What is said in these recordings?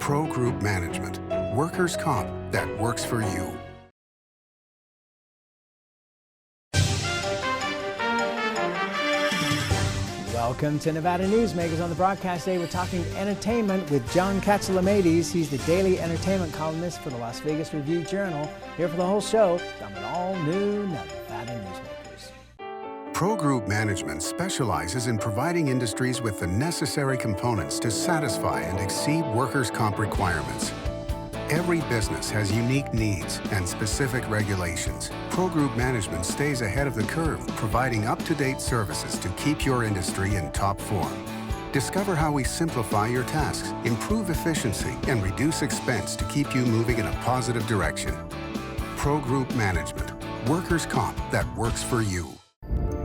Pro Group Management, workers' comp that works for you. Welcome to Nevada Newsmakers. On the broadcast today, we're talking entertainment with John Katsilometes. He's the daily entertainment columnist for the Las Vegas Review-Journal. Here for the whole show, from an all-new Nevada Newsmakers. Pro Group Management specializes in providing industries with the necessary components to satisfy and exceed workers' comp requirements. Every business has unique needs and specific regulations. Pro Group Management stays ahead of the curve, providing up-to-date services to keep your industry in top form. Discover how we simplify your tasks, improve efficiency, and reduce expense to keep you moving in a positive direction. Pro Group Management, workers' comp that works for you.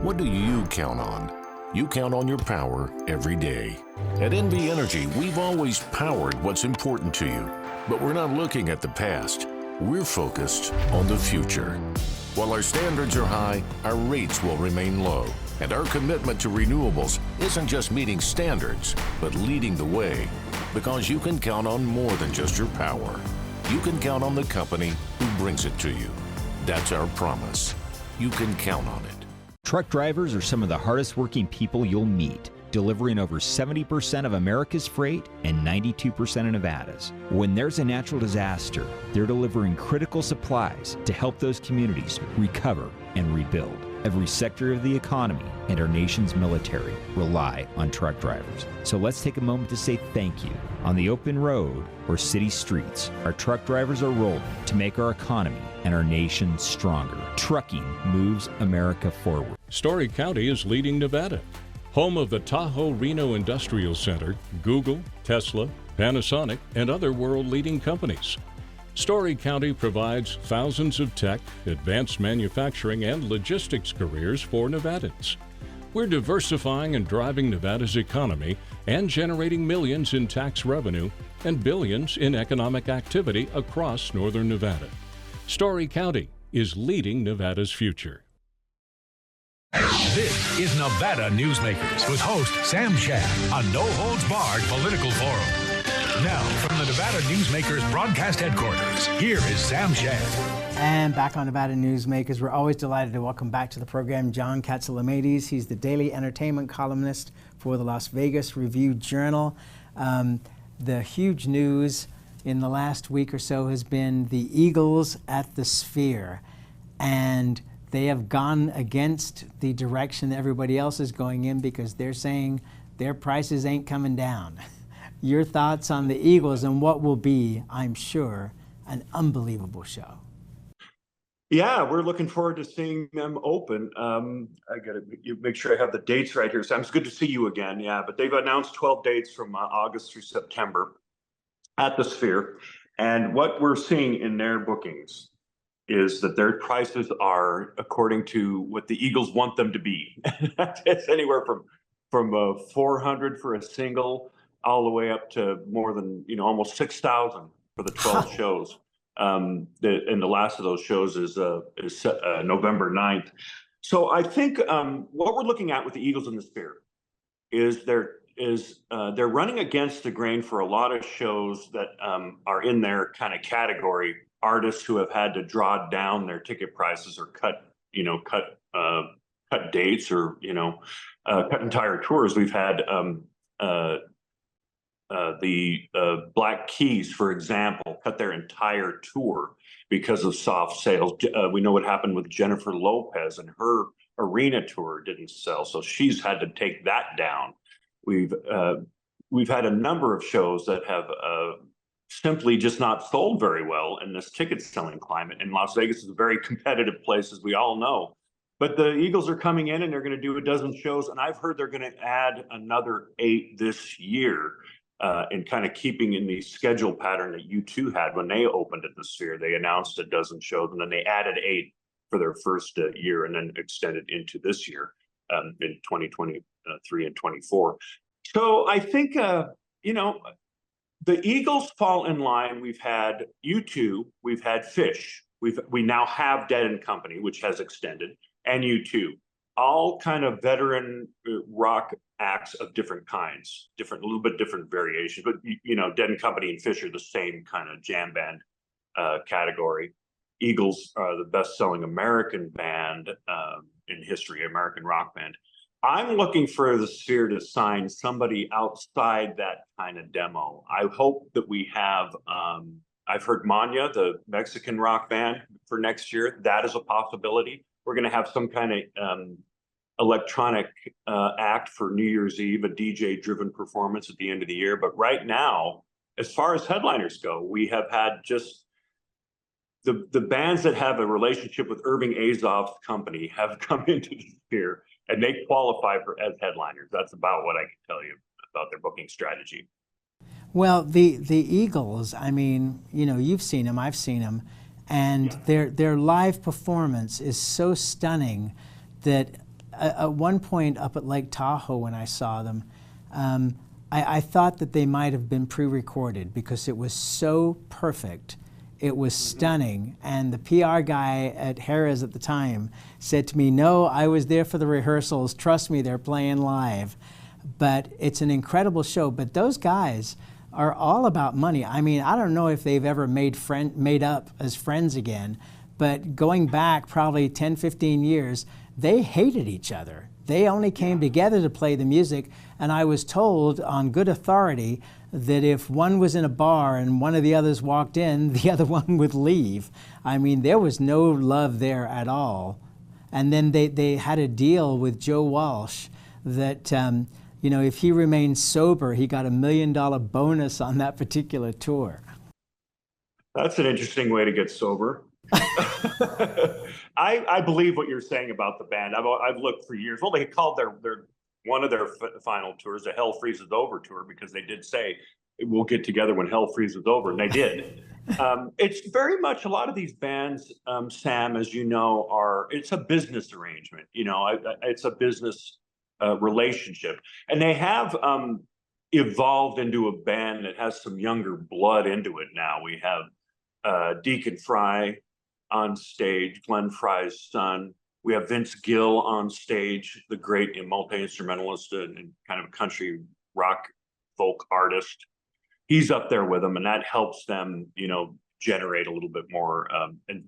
What do you count on? You count on your power every day. At LVRJ, we've always powered what's important to you. But we're not looking at the past. We're focused on the future. While our standards are high, our rates will remain low. And our commitment to renewables isn't just meeting standards, but leading the way. Because you can count on more than just your power. You can count on the company who brings it to you. That's our promise. You can count on it. Truck drivers are some of the hardest working people you'll meet, delivering over 70% of America's freight and 92% of Nevada's. When there's a natural disaster, they're delivering critical supplies to help those communities recover and rebuild. Every sector of the economy and our nation's military rely on truck drivers. So let's take a moment to say thank you. On the open road or city streets, our truck drivers are rolling to make our economy and our nation stronger. Trucking moves America forward. Story County is leading Nevada. Home of the Tahoe-Reno Industrial Center, Google, Tesla, Panasonic, and other world-leading companies. Story County provides thousands of tech, advanced manufacturing, and logistics careers for Nevadans. We're diversifying and driving Nevada's economy and generating millions in tax revenue and billions in economic activity across northern Nevada. Story County is leading Nevada's future. This is Nevada Newsmakers with host Sam Shad on No Holds Barred Political Forum. Now, from the Nevada Newsmakers broadcast headquarters, here is Sam Shad. And back on Nevada Newsmakers, we're always delighted to welcome back to the program John Katsilometes. He's the daily entertainment columnist for the Las Vegas Review-Journal. The huge news in the last week or so has been the Eagles at the Sphere. And they have gone against the direction that everybody else is going in because they're saying their prices ain't coming down. Your thoughts on the Eagles and what will be, I'm sure, an unbelievable show. Yeah, we're looking forward to seeing them open. I got to make sure I have the dates right here. Sam, it's good to see you again. Yeah, but they've announced 12 dates from August through September at the Sphere. And what we're seeing in their bookings is that their prices are according to what the Eagles want them to be. It's anywhere from 400 for a single, all the way up to more than almost 6,000 for the 12 shows. And the last of those shows is November 9th. So I think what we're looking at with the Eagles in the Sphere is they're running against the grain for a lot of shows that are in their kind of category. Artists who have had to draw down their ticket prices or cut dates or cut entire tours. We've had the Black Keys, for example, cut their entire tour because of soft sales. We know what happened with Jennifer Lopez, and her arena tour didn't sell, so she's had to take that down. We've had a number of shows that have simply just not sold very well in this ticket selling climate. And Las Vegas is a very competitive place, as we all know. But the Eagles are coming in and they're going to do a dozen shows. And I've heard they're going to add another 8 this year in kind of keeping in the schedule pattern that U2 had when they opened at the Sphere. They announced a dozen shows and then they added 8 for their first year and then extended into this year in 2023 and 24. So I think, the Eagles fall in line. We've had U2, we've had Fish, we now have Dead and Company, which has extended, and U2. all kind of veteran rock acts of different kinds, a little bit different variations. But Dead and Company and Fish are the same kind of jam band category. Eagles are the best-selling American band in history, American rock band. I'm looking for the Sphere to sign somebody outside that kind of demo. I hope that we have. I've heard Manya, the Mexican rock band, for next year. That is a possibility. We're going to have some kind of electronic act for New Year's Eve, a DJ-driven performance at the end of the year. But right now, as far as headliners go, we have had just the bands that have a relationship with Irving Azoff's company have come into the Sphere, and they qualify as headliners. That's about what I can tell you about their booking strategy. Well, the Eagles, I mean, you've seen them, I've seen them, and their live performance is so stunning that at one point up at Lake Tahoe when I saw them, I thought that they might have been pre-recorded because it was so perfect. It was stunning, and the PR guy at Harrah's at the time said to me, "No, I was there for the rehearsals. Trust me, they're playing live." But it's an incredible show. But those guys are all about money. I mean, I don't know if they've ever made up as friends again, but going back probably 10, 15 years, they hated each other. They only came together to play the music, and I was told on good authority that if one was in a bar and one of the others walked in, the other one would leave. I mean, there was no love there at all. And then they had a deal with Joe Walsh that, if he remained sober, he got $1 million bonus on that particular tour. That's an interesting way to get sober. I believe what you're saying about the band. I've looked for years. Well, they called their one of their final tours the Hell Freezes Over tour because they did say we'll get together when hell freezes over, and they did. It's very much a lot of these bands, Sam, as you know, it's a business arrangement. It's a business relationship, and they have evolved into a band that has some younger blood into it now. We have Deacon Fry on stage, Glenn Fry's son. We have Vince Gill on stage, the great multi-instrumentalist and kind of country rock folk artist. He's up there with them, and that helps them, generate a little bit more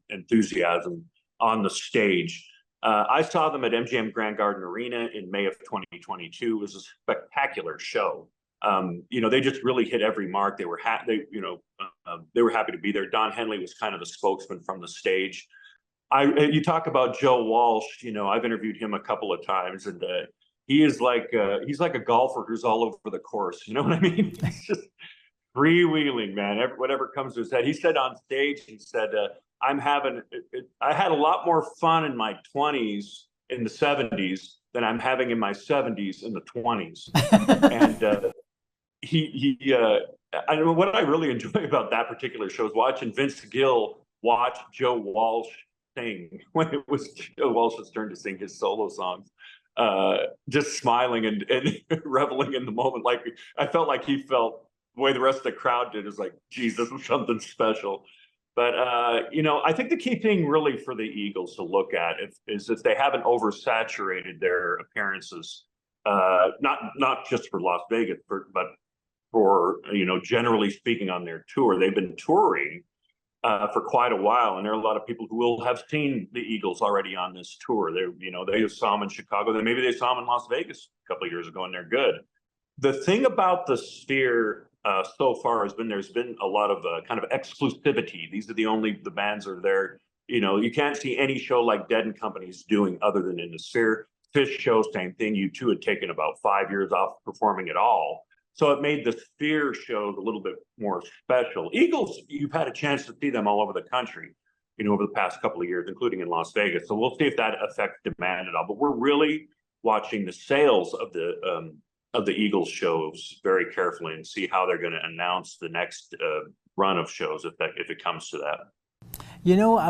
enthusiasm on the stage. I saw them at MGM Grand Garden Arena in May of 2022. It was a spectacular show. They just really hit every mark. They were happy to be there. Don Henley was kind of the spokesman from the stage. You talk about Joe Walsh. I've interviewed him a couple of times, and he's like a golfer who's all over the course. You know what I mean? He's just freewheeling, man. Whatever comes to his head. He said on stage, I had a lot more fun in my 20s in the 70s than I'm having in my 70s in the 20s. And what I really enjoy about that particular show is watching Vince Gill watch Joe Walsh sing when it was Joe Walsh's turn to sing his solo songs, just smiling and reveling in the moment. Like I felt like he felt the way the rest of the crowd did. Is like, geez, this was something special. But I think the key thing really for the Eagles to look at is if they haven't oversaturated their appearances, not just for Las Vegas, but for generally speaking on their tour. They've been touring for quite a while, and there are a lot of people who will have seen the Eagles already on this tour. They saw them in Chicago, then maybe they saw them in Las Vegas a couple of years ago, and they're good. The thing about the Sphere so far has been there's been a lot of kind of exclusivity. These are the bands are there. You can't see any show like Dead and Company's doing other than in the Sphere. Fish show, same thing. U2 had taken about 5 years off performing at all. So it made the Sphere shows a little bit more special. Eagles, you've had a chance to see them all over the country, over the past couple of years, including in Las Vegas. So we'll see if that affects demand at all. But we're really watching the sales of the Eagles shows very carefully and see how they're going to announce the next run of shows if it comes to that.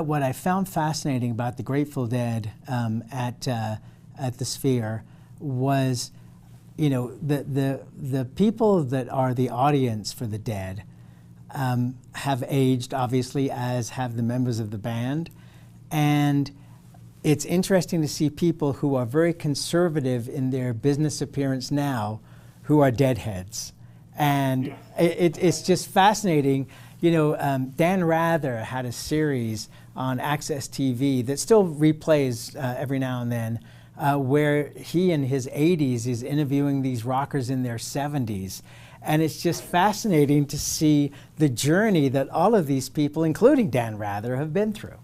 What I found fascinating about the Grateful Dead at the Sphere was, the people that are the audience for the Dead have aged, obviously, as have the members of the band. And it's interesting to see people who are very conservative in their business appearance now who are deadheads. And it's just fascinating. You know, Dan Rather had a series on Access TV that still replays every now and then, where he in his 80s is interviewing these rockers in their 70s. And it's just fascinating to see the journey that all of these people, including Dan Rather, have been through.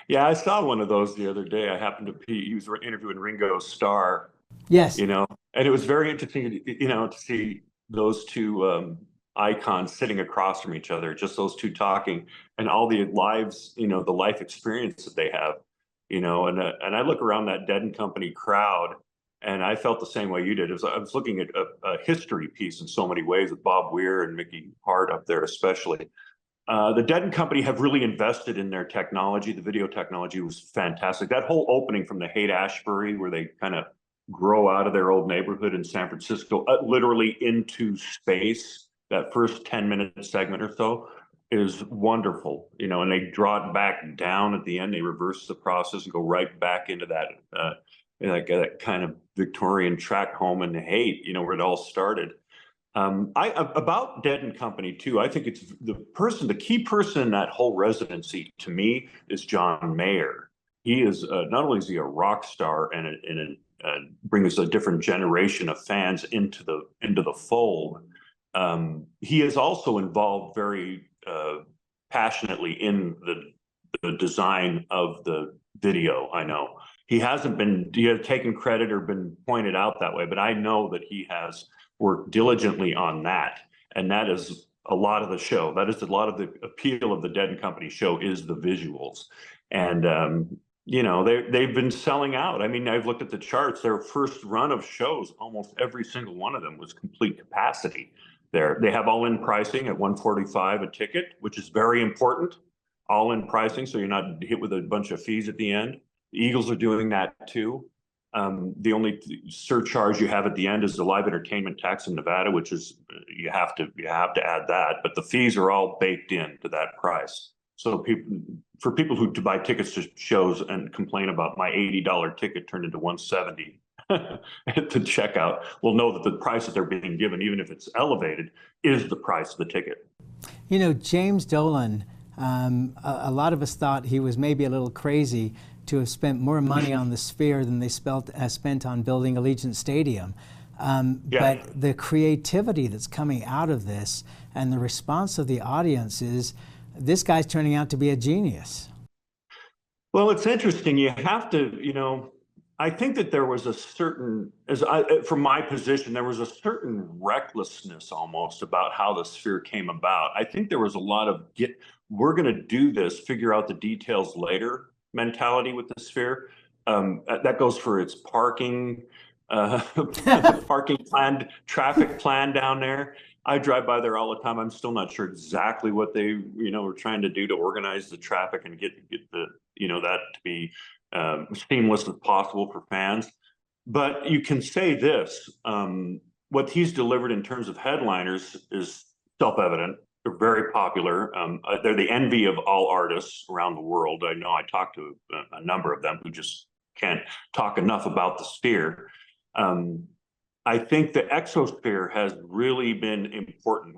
Yeah, I saw one of those the other day. I happened to be, he was interviewing Ringo Starr. Yes. You know, and it was very interesting, you know, to see those two icons sitting across from each other, just those two talking, and all the lives, you know, the life experience that they have, you know, and I look around that Dead and Company crowd, and I felt the same way you did. I was looking at a history piece in so many ways with Bob Weir and Mickey Hart up there, especially. The Dead and Company have really invested in their technology. The video technology was fantastic. That whole opening from the Haight-Ashbury, where they kind of grow out of their old neighborhood in San Francisco, literally into space, that first 10-minute segment or so is wonderful, you know, and they draw it back down at the end. They reverse the process and go right back into that, like that kind of Victorian tract home in Haight, you know, where it all started. About Dead and Company too, I think it's the key person in that whole residency to me is John Mayer. He is not only is he a rock star and brings a different generation of fans into the fold. He is also involved very passionately in the design of the video. I know he hasn't been taken credit or been pointed out that way, but I know that he has worked diligently on that, and that is a lot of the show. That is a lot of the appeal of the Dead and Company show is the visuals, and you know, they've been selling out. I mean, I've looked at the charts. Their first run of shows, almost every single one of them was complete capacity. They have all-in pricing at $145 a ticket, which is very important. All-in pricing, so you're not hit with a bunch of fees at the end. The Eagles are doing that too. The only surcharge you have at the end is the live entertainment tax in Nevada, which is you have to add that, but the fees are all baked into that price. So for people who buy tickets to shows and complain about my $80 ticket turned into $170 at the checkout, will know that the price that they're being given, even if it's elevated, is the price of the ticket. You know, James Dolan, a lot of us thought he was maybe a little crazy to have spent more money on the Sphere than they spent on building Allegiant Stadium. But the creativity that's coming out of this and the response of the audience is, this guy's turning out to be a genius. Well, it's interesting. You have to, you know, I think that there was a certain, from my position, there was a certain recklessness almost about how the Sphere came about. I think there was a lot of we're going to do this, figure out the details later mentality with the Sphere. That goes for its parking, parking plan, traffic plan down there. I drive by there all the time. I'm still not sure exactly what they, you know, were trying to do to organize the traffic and get the, you know, that to be seamless as possible for fans. But you can say this, what he's delivered in terms of headliners is self-evident. They're very popular. They're the envy of all artists around the world. I know I talked to a number of them who just can't talk enough about the Sphere. I think the Exosphere has really been important.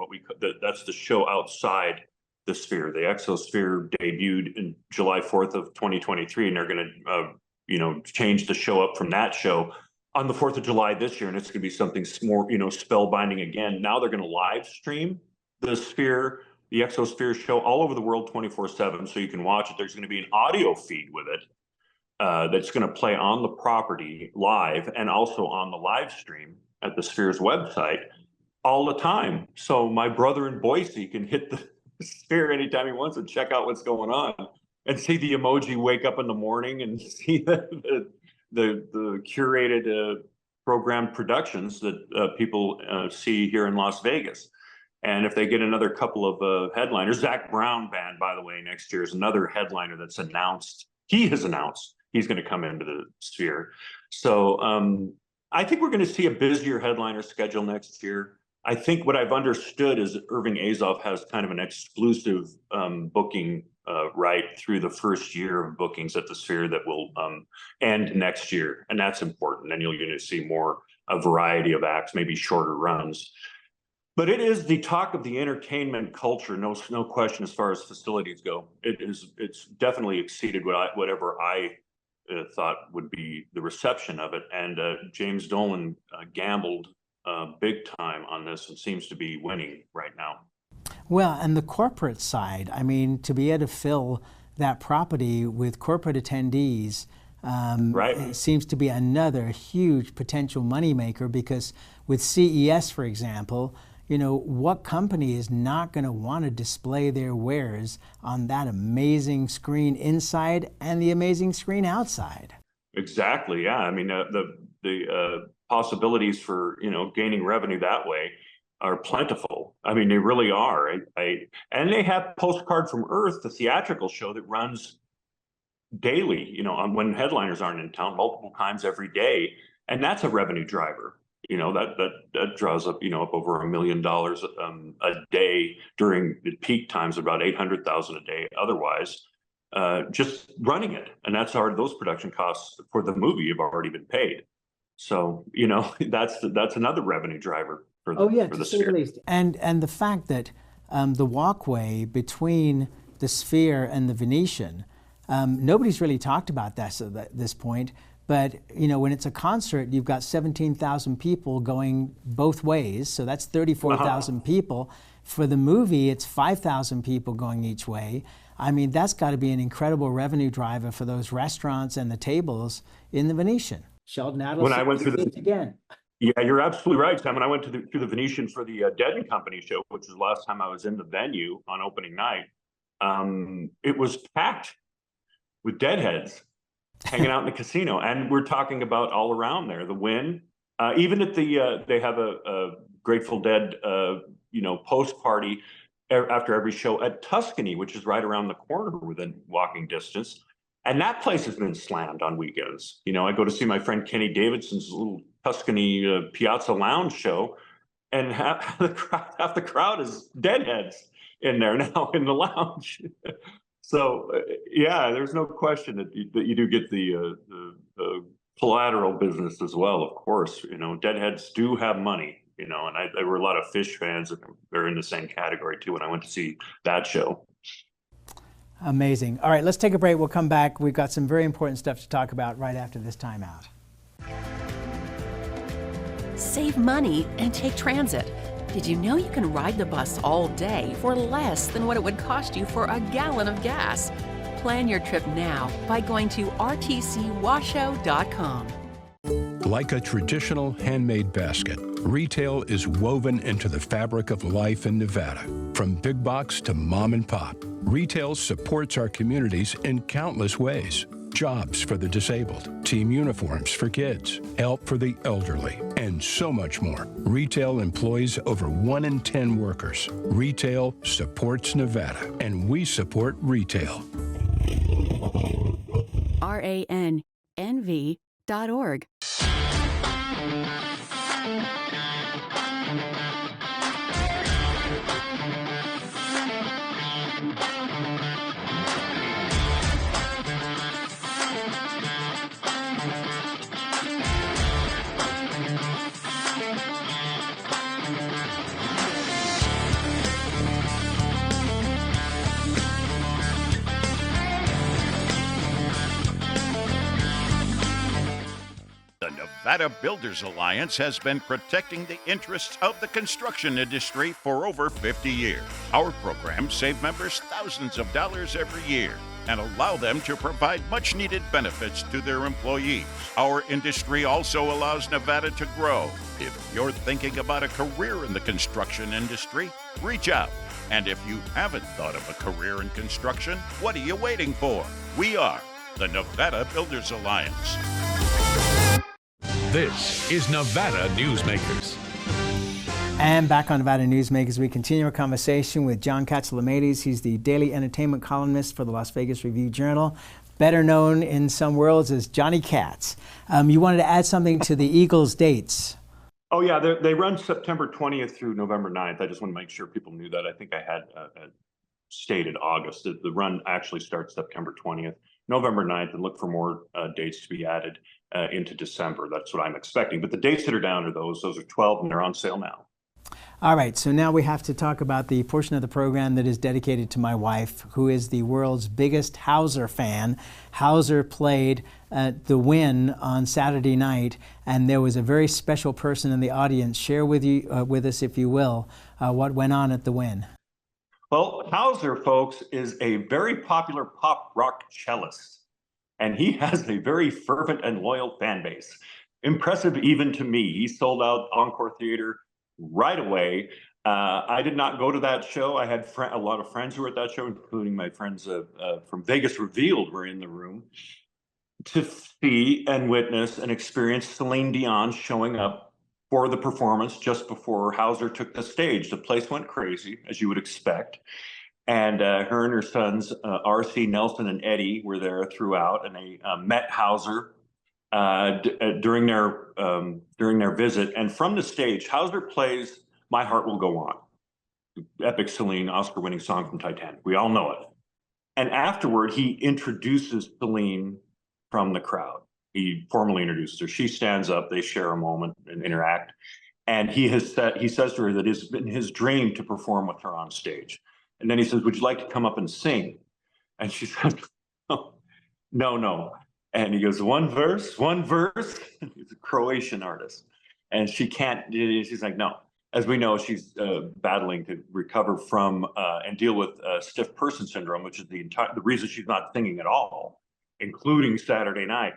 That's the show outside the Sphere. The Exosphere debuted in July 4th of 2023, and they're going to, you know, change the show up from that show on the 4th of July this year, and it's going to be something more, you know, spellbinding again. Now they're going to live stream the Sphere, the Exosphere show all over the world 24/7, so you can watch it. There's going to be an audio feed with it that's going to play on the property live and also on the live stream at the Sphere's website all the time. So my brother in Boise can hit the Sphere anytime he wants and check out what's going on and see the emoji wake up in the morning and see the curated programmed productions that people see here in Las Vegas. And if they get another couple of headliners, Zach Brown Band, by the way, next year is another headliner that's announced. He has announced he's going to come into the Sphere. So I think we're going to see a busier headliner schedule next year. I think what I've understood is Irving Azoff has kind of an exclusive booking right through the first year of bookings at the Sphere that will end next year, and that's important. And you're going to see a variety of acts, maybe shorter runs. But it is the talk of the entertainment culture, no question. As far as facilities go, it's definitely exceeded whatever I thought would be the reception of it. And James Dolan gambled big time on this and seems to be winning right now. Well, and the corporate side, I mean, to be able to fill that property with corporate attendees, it seems to be another huge potential moneymaker, because with CES, for example, what company is not going to want to display their wares on that amazing screen inside and the amazing screen outside? Exactly. Yeah. I mean, the possibilities for, gaining revenue that way are plentiful. I mean, they really are. And they have Postcard from Earth, the theatrical show that runs daily, when headliners aren't in town, multiple times every day. And that's a revenue driver. That draws up, up over $1 million a day during the peak times, about 800,000 a day otherwise, just running it. And those production costs for the movie have already been paid. So, that's another revenue driver for the Sphere. And the fact that the walkway between the Sphere and the Venetian, nobody's really talked about that at this point. But, when it's a concert, you've got 17,000 people going both ways. So that's 34,000 people. For the movie, it's 5,000 people going each way. I mean, that's got to be an incredible revenue driver for those restaurants and the tables in the Venetian. Sheldon Adelson, when I went through again. Yeah, you're absolutely right, Sam. When I went through the Venetian for the Dead and Company show, which was the last time I was in the venue on opening night, it was packed with deadheads hanging out in the casino. And we're talking about all around there, the Wynn, even at they have a Grateful Dead, post party after every show at Tuscany, which is right around the corner within walking distance. And that place has been slammed on weekends. I go to see my friend Kenny Davidson's little Tuscany Piazza Lounge show, and half the crowd is deadheads in there now in the lounge. So yeah, there's no question that you do get the collateral business as well. Of course, deadheads do have money. And there were a lot of Fish fans that are in the same category too when I went to see that show. Amazing. All right, let's take a break. We'll come back. We've got some very important stuff to talk about right after this timeout. Save money and take transit. Did you know you can ride the bus all day for less than what it would cost you for a gallon of gas? Plan your trip now by going to rtcwashoe.com. Like a traditional handmade basket, retail is woven into the fabric of life in Nevada. From big box to mom and pop, retail supports our communities in countless ways. Jobs for the disabled, team uniforms for kids, help for the elderly, and so much more. Retail employs over 1 in 10 workers. Retail supports Nevada, and we support retail. RANNV.org. The Nevada Builders Alliance has been protecting the interests of the construction industry for over 50 years. Our programs save members thousands of dollars every year and allow them to provide much-needed benefits to their employees. Our industry also allows Nevada to grow. If you're thinking about a career in the construction industry, reach out. And if you haven't thought of a career in construction, what are you waiting for? We are the Nevada Builders Alliance. This is Nevada Newsmakers. And back on Nevada Newsmakers, we continue our conversation with John Katsilometes. He's the daily entertainment columnist for the Las Vegas Review-Journal, better known in some worlds as Johnny Katz. You wanted to add something to the Eagles dates. Oh yeah, they run September 20th through November 9th. I just want to make sure people knew that. I think I had stated August. The run actually starts September 20th, November 9th, and look for more dates to be added into December. That's what I'm expecting. But the dates that are down are those are 12, and they're on sale now. All right, so now we have to talk about the portion of the program that is dedicated to my wife, who is the world's biggest Hauser fan. Hauser played at the Wynn on Saturday night, and there was a very special person in the audience. Share with us, if you will, what went on at the Wynn. Well, Hauser, folks, is a very popular pop rock cellist, and he has a very fervent and loyal fan base. Impressive even to me. He sold out Encore Theater right away. I did not go to that show. I had a lot of friends who were at that show, including my friends from Vegas Revealed were in the room to see and witness and experience Celine Dion showing up for the performance just before Hauser took the stage. The place went crazy, as you would expect. And her and her sons, R.C., Nelson, and Eddie, were there throughout, and they met Hauser during their visit. And from the stage, Hauser plays "My Heart Will Go On," epic Celine Oscar-winning song from Titanic. We all know it. And afterward, he introduces Celine from the crowd. He formally introduces her. She stands up. They share a moment and interact. And he says to her that it's been his dream to perform with her on stage. And then he says, "Would you like to come up and sing?" And she says, no. And he goes, one verse. He's a Croatian artist. And she's like, no. As we know, she's battling to recover from and deal with stiff person syndrome, which is the reason she's not singing at all, including Saturday night.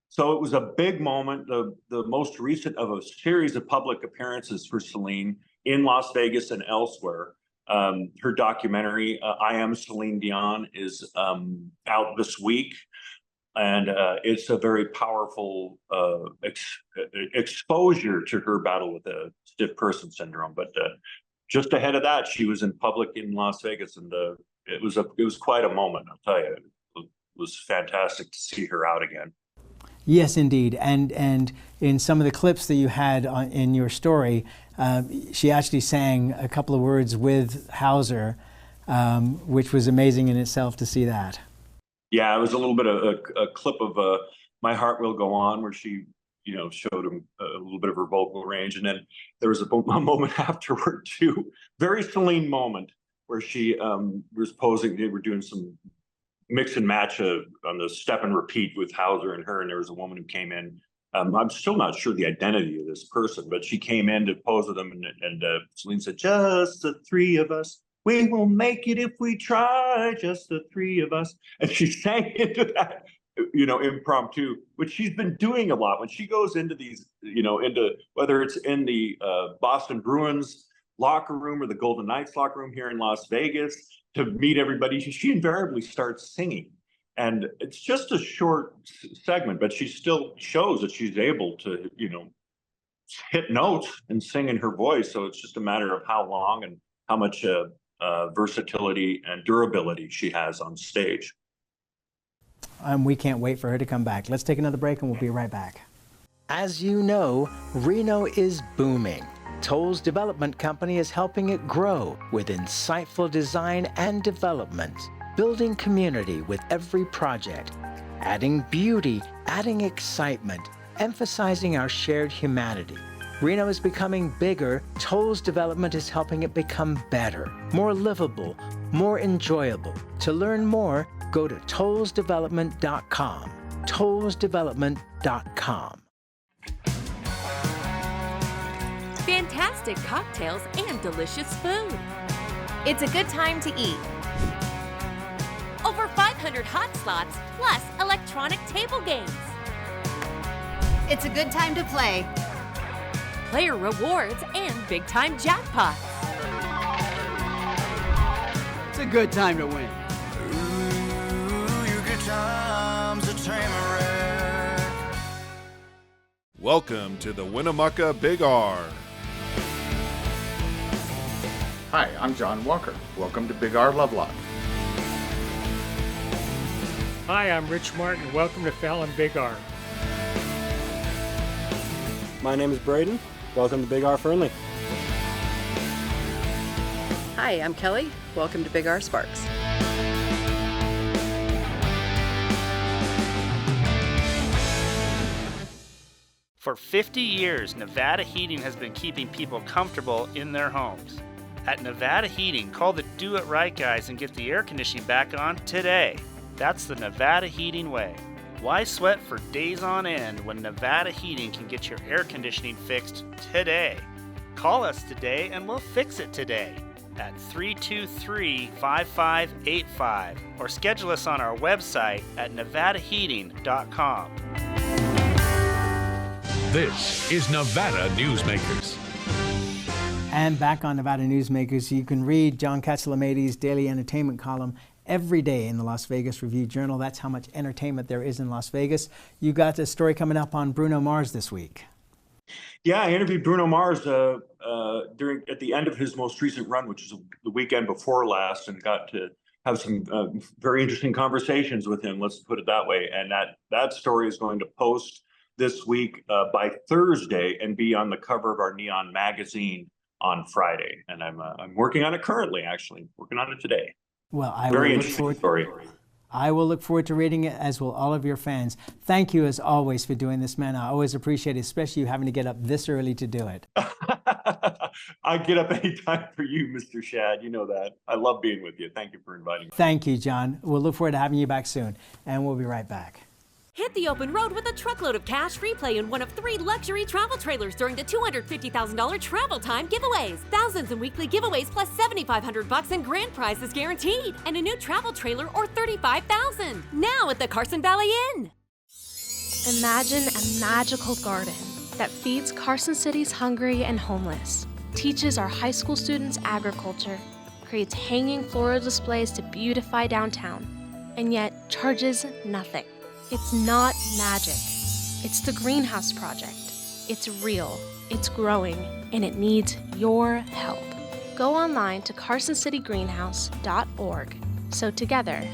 So it was a big moment, the most recent of a series of public appearances for Celine in Las Vegas and elsewhere. Her documentary, I Am Celine Dion, is out this week. And it's a very powerful exposure to her battle with the stiff person syndrome. But just ahead of that, she was in public in Las Vegas, and it was quite a moment. I'll tell you, it was fantastic to see her out again. Yes, indeed. And in some of the clips that you had in your story, she actually sang a couple of words with Hauser, which was amazing in itself to see that. Yeah, it was a little bit of a clip of "My Heart Will Go On," where she, showed him a little bit of her vocal range. And then there was a moment afterward too, very Celine moment, where she was posing. They were doing some mix and match on the step and repeat with Hauser and her. And there was a woman who came in. I'm still not sure the identity of this person, but she came in to pose with them. And Celine said, "Just the three of us. We will make it if we try, just the three of us." And she sang into that, impromptu, which she's been doing a lot. When she goes into these, into whether it's in the Boston Bruins locker room or the Golden Knights locker room here in Las Vegas to meet everybody, she invariably starts singing. And it's just a short segment, but she still shows that she's able to, hit notes and sing in her voice. So it's just a matter of how long and how much versatility and durability she has on stage. We can't wait for her to come back. Let's take another break and we'll be right back. As you know, Reno is booming. Toll's development company is helping it grow with insightful design and development, building community with every project, adding beauty, adding excitement, emphasizing our shared humanity. Reno is becoming bigger. Toll's development is helping it become better, more livable, more enjoyable. To learn more, go to tollsdevelopment.com. tollsdevelopment.com. Fantastic cocktails and delicious food. It's a good time to eat. Over 500 hot slots plus electronic table games. It's a good time to play. Player rewards and big-time jackpots. It's a good time to win. Ooh, your good times at Tamarack. Welcome to the Winnemucca Big R. Hi, I'm John Walker. Welcome to Big R Lovelock. Hi, I'm Rich Martin. Welcome to Fallon Big R. My name is Braden. Welcome to Big R Fernley. Hi, I'm Kelly. Welcome to Big R Sparks. For 50 years, Nevada Heating has been keeping people comfortable in their homes. At Nevada Heating, call the Do It Right guys and get the air conditioning back on today. That's the Nevada Heating way. Why sweat for days on end when Nevada Heating can get your air conditioning fixed today? Call us today and we'll fix it today at 323-5585 or schedule us on our website at nevadaheating.com. This is Nevada Newsmakers. And back on Nevada Newsmakers, you can read John Katsilometes' daily entertainment column every day in the Las Vegas Review-Journal. That's how much entertainment there is in Las Vegas. You got a story coming up on Bruno Mars this week. Yeah, I interviewed Bruno Mars at the end of his most recent run, which was the weekend before last, and got to have some very interesting conversations with him. Let's put it that way. And that story is going to post this week by Thursday and be on the cover of our Neon magazine on Friday. And I'm working on it currently, actually, working on it today. Well, I will look forward to reading it, as will all of your fans. Thank you, as always, for doing this, man. I always appreciate it, especially you having to get up this early to do it. I get up anytime for you, Mr. Shad. You know that. I love being with you. Thank you for inviting me. Thank you, John. We'll look forward to having you back soon, and we'll be right back. Hit the open road with a truckload of cash free play in one of 3 luxury travel trailers during the $250,000 travel time giveaways. Thousands in weekly giveaways plus $7,500 in grand prizes guaranteed. And a new travel trailer or $35,000. Now at the Carson Valley Inn. Imagine a magical garden that feeds Carson City's hungry and homeless, teaches our high school students agriculture, creates hanging floral displays to beautify downtown, and yet charges nothing. It's not magic. It's the Greenhouse Project. It's real, it's growing, and it needs your help. Go online to carsоncitygreenhouse.org so together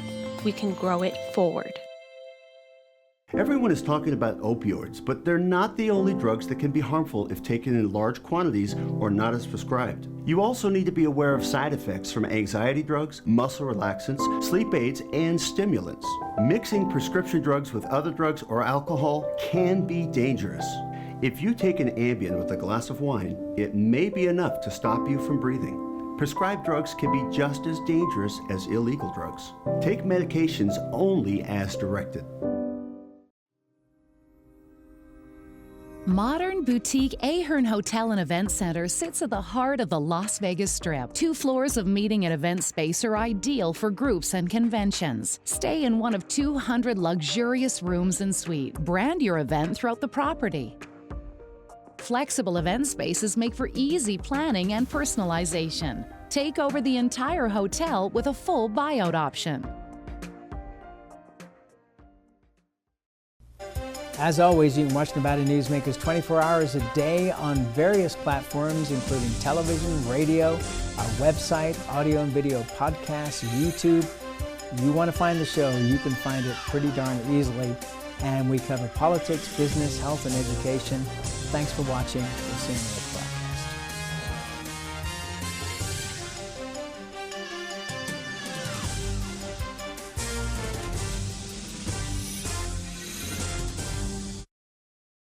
we can grow it forward. Everyone is talking about opioids, but they're not the only drugs that can be harmful if taken in large quantities or not as prescribed. You also need to be aware of side effects from anxiety drugs, muscle relaxants, sleep aids, and stimulants. Mixing prescription drugs with other drugs or alcohol can be dangerous. If you take an Ambien with a glass of wine, it may be enough to stop you from breathing. Prescribed drugs can be just as dangerous as illegal drugs. Take medications only as directed. Modern boutique Ahern Hotel and Event Center sits at the heart of the Las Vegas Strip. 2 floors of meeting and event space are ideal for groups and conventions. Stay in one of 200 luxurious rooms and suites. Brand your event throughout the property. Flexible event spaces make for easy planning and personalization. Take over the entire hotel with a full buyout option. As always, you can watch Nevada Newsmakers 24 hours a day on various platforms, including television, radio, our website, audio and video podcasts, YouTube. You want to find the show, you can find it pretty darn easily. And we cover politics, business, health, and education. Thanks for watching. We'll see you later.